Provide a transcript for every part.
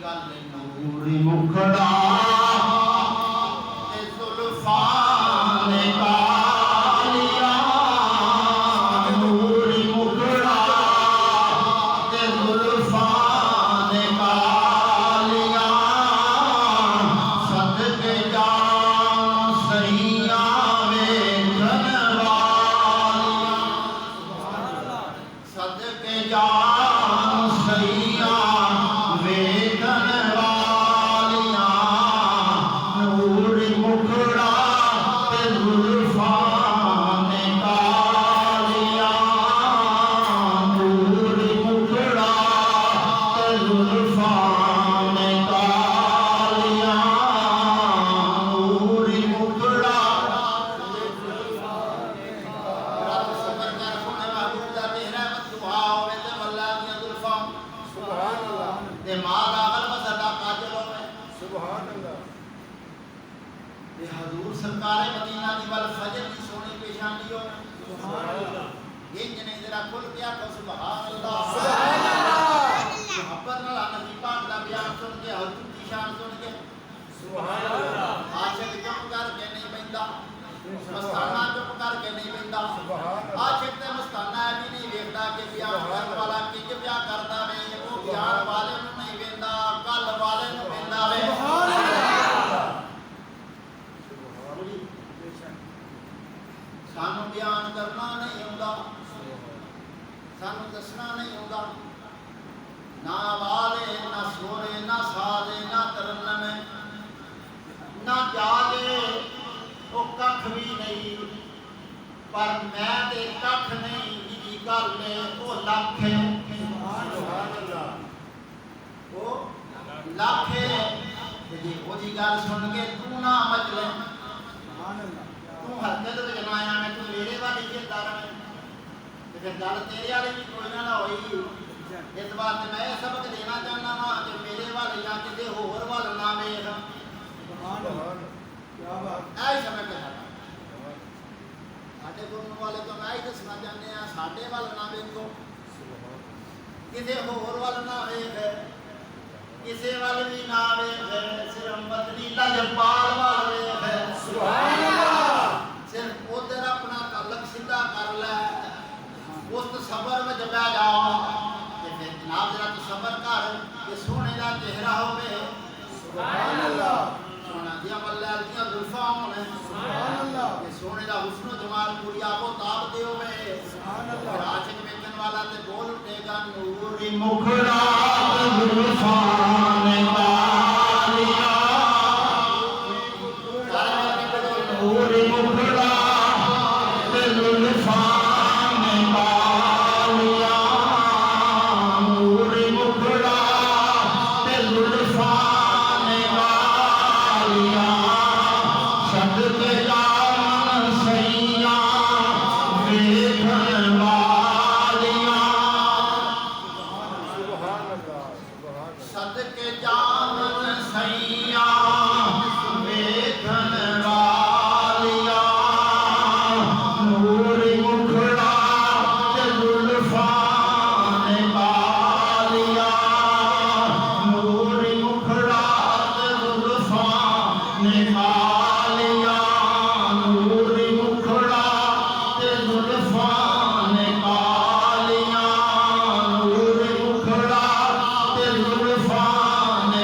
गल नूरी मुखड़ा ते जुल्फां ने कालिया नूरी मुखड़ा ते जुल्फां ने कालिया सदके जान सैया वेखन वालिया सदके जान सैया वेखन वालिया नूरी मुखड़ा ते जुल्फां ने कालिया नूरी मुखड़ा ते जुल्फां ने कालिया नूरी मुखड़ा रब सबर कर सोने महबूब दा तेरा दुआ होवे ते मल्ला दियां जुल्फां सुभान अल्लाह ते मां दा गलबा साडा काजल होवे सुभान अल्लाह ते हजूर सरकारे मदीना दी वल फजर दी सोनी पेशानी होवे सुभान अल्लाह इंज ने जरा खुल के आखो सुभान अल्लाह सुभान अल्लाह मोहब्बत नाल नबी पाक दा बयान सुन के हजूर दी शान सुन के सुभान अल्लाह आशिक चुप करके नहीं बैठा मस्ताना चुप करके नहीं बैठा आशिक ते मस्ताना भी नहीं वेखदा कि बयान करने वाला किंज बयान करदा वे वो बयान वाले नु नहीं वेंदा कल वाले नु वेंदा वे सुभान अल्लाह सानू बयान करना नहीं आउंदा सानू दसना नहीं आउंदा ना वाले ना सोरे ना साजे ना तरन्नमे ना जागे वो कख भी नहीं पर मैं ते कख नहीं जी गल ने वो लख है सुभान अल्लाह वो लख है जी वो जी गल सुन के तू ना मचले सुभान अल्लाह तू हरकत विच ना आया मैं तू मेरे वाली खेलता रहे ते फिर गल तेरे वाली भी कोई ना होई इस बात मैं ये सबक देना चाहना वा कि मेरे वाले या किसी होर वाल ना वेख सुभान अल्लाह क्या बात ऐ समझ के साडे गुरु वाले तो मैं ही दसना चाहते हैं साडे वाल ना वेखो किसी होर वाल ना वेख किसी वाल भी ना वेख सिर्फ मदनी लजपाल वाल वेख सुभान अल्लाह सिर्फ उधर अपना तलक सीधा कर ले उस सबर में जब जाओ ते फिर जनाब जरा तू सबर कर कि सोने का चेहरा होवे सुभान अल्लाह सोना दिया मल्ला दिया जुल्फां होने सुभान अल्लाह कि सोने का हुस्न जमाल पूरी आबो ताब दे होवे सुभान और अल्लाह आशिक वेखन वाला ते बोल उठेगा नूरी मुखड़ा ते जुल्फां ने कालिया नूरी मुखड़ा ते जुल्फां ने कालिया नूरी मुखड़ा ते जुल्फां ने कालिया सदके जान सैया वेखन वालिया सुभान अल्लाह सुभान सदके जान सैया वेखन वालिया नूरी मुखड़ा ते जुल्फां ने कालिया नूरी मुखड़ा ते जुल्फां ने कालिया नूरी मुखड़ा ते जुल्फां ने कालिया नूरी मुखड़ा ते जुल्फां ने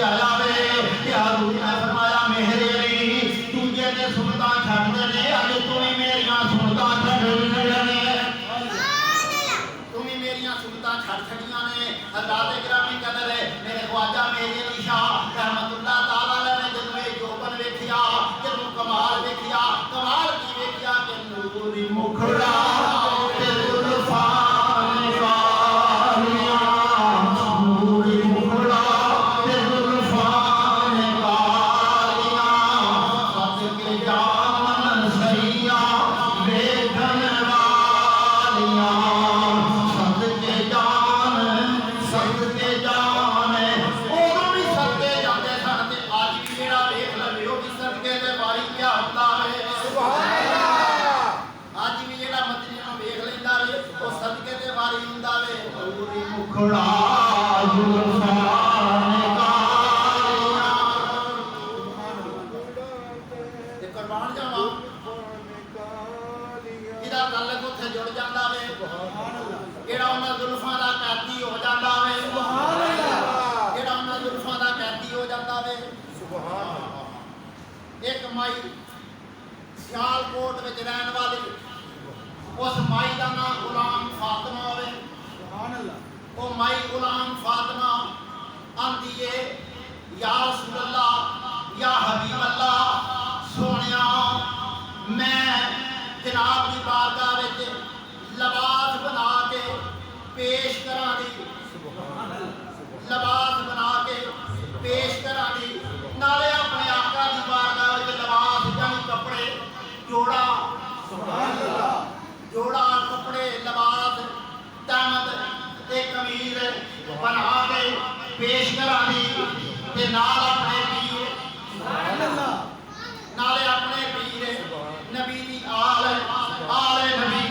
आया वे हजूर ने फरमाया मेरे अली दूजे ने सुनता छड्डदे ने अज तू भी मेरियां सुनता छड्डनियां ने तू भी मेरियां सुनता छड्ड छड़ियां ने हज़रात गिरामी कदर है मेरे ख्वाजा मेरे अली शाह रहमतुल्लाह ताला ने जदों ये जोबन वेखिया जदों कमाल वेखिया कमाल की वेखिया कि नूरी मुखड़ा एक माई सियालकोट में रहने वाली उस माई का नाम गुलाम फातिमा है वो माई गुलाम फातिमा आंदी है या रसूल अल्लाह या हबीब अल्लाह सोनिया मैं जनाब की बारगाह में लिबास बना के पेश करा दी लिबास बना के पेश करा दी नाले अपने आका की बारगाह में लिबास यानी कपड़े जोड़ा जोड़ा कपड़े लिबास तहमद एक कमीज बना के पेश करा दी ते नाल अपने पीर नाले अपने पीर नबी दी आल नबी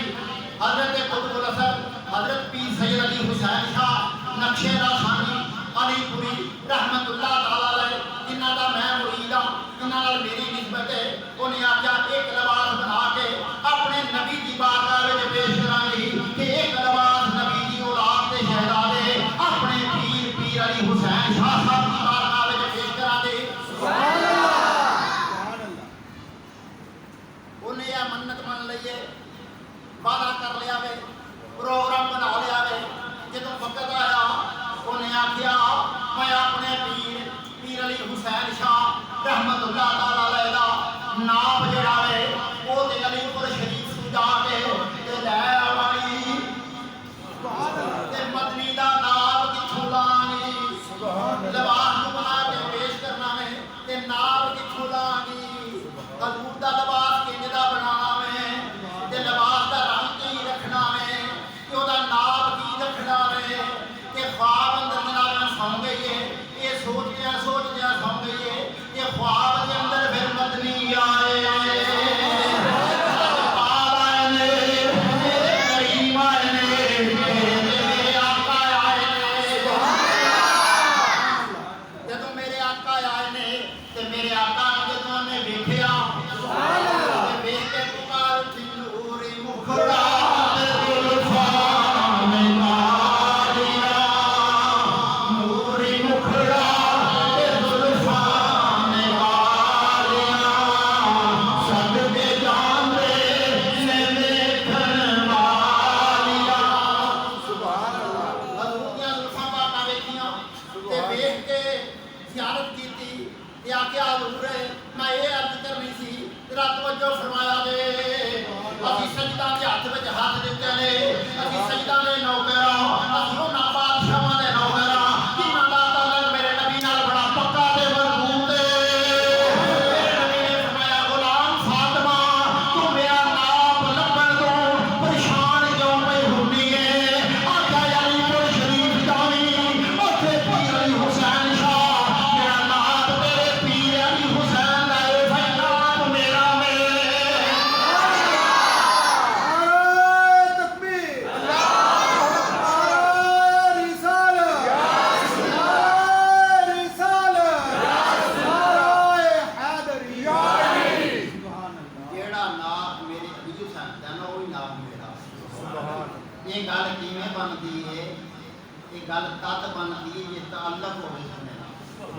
हजरत कुतुबुल असद हजरत पीर सैयद अली हुसैन शाह नक्शे दा खानी अलीपुरी रहमतुल्लाह ताला अलैह जिन्हां दा मैं मुरीद हां जिन्हां नाल मेरी निस्बत है उन्हें आख्या एक लिबास बना के अपने नबी की बारगाह में पेश करांगी कि एक लिबास नबी की औलाद के शहजादे अपने पीर अली हुसैन शाह साहब की बारगाह में पेश करा दे सुभान अल्लाह उन्हें यह मन्नत मान लईए वादा कर लिया वे प्रोग्राम बना लिया वे जदों वक्त आया उन्हें आख्या मैं अपने पीर अली हुसैन शाह रहमतुल्लाह ताला अलैह दा नाम जिहड़ा वे वो ते अलीपुर शरीफ तों जाके ते लै आवांगी ते मदनी दा नाम किथों लांगी लिबास बना के पेश करना वे ते नाम किथों लांगी हजूर दा लिबास किंज दा बनाना वे ते लिबास दा रंग की रखना वे ते ओदा नाम की रखना वे ते ख्वाब अंदर जनाब सौ गई है ये सोचदियां सौ गई है ये ख्वाब के अंदर फिर मदनी आए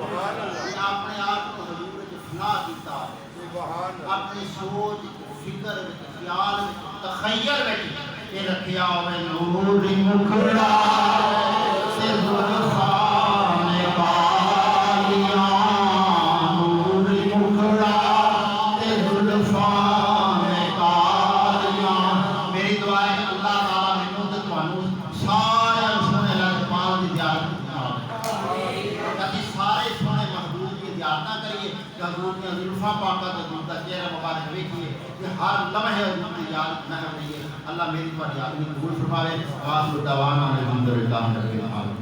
सुभान अल्लाह अपने आप को हजूर च फना किया सुभान अल्लाह अपनी सोच फिक्र ख्याल तखय्युल में ये रखिया होवे नूर मुखड़ा से जुल्फान कालियां नूर मुखड़ा से जुल्फान कालियां मेरी दुआ है अल्लाह ताला मैनू ते तुहानू सारे सोने लग पाल दी ज़ियारत ताकि सारे सोने महबूब की ज़ियारत करिए हजूर की जुल्फा पाका ते हजूर का चेहरा मुबारक देखिए कि हर लम्हे हजूर की याद महव रही है अल्लाह मेरी तुम्हारी याद में कबूल फरमावे आखिर दवाना अल्हम्दुलिल्लाह रब्बिल आलमीन।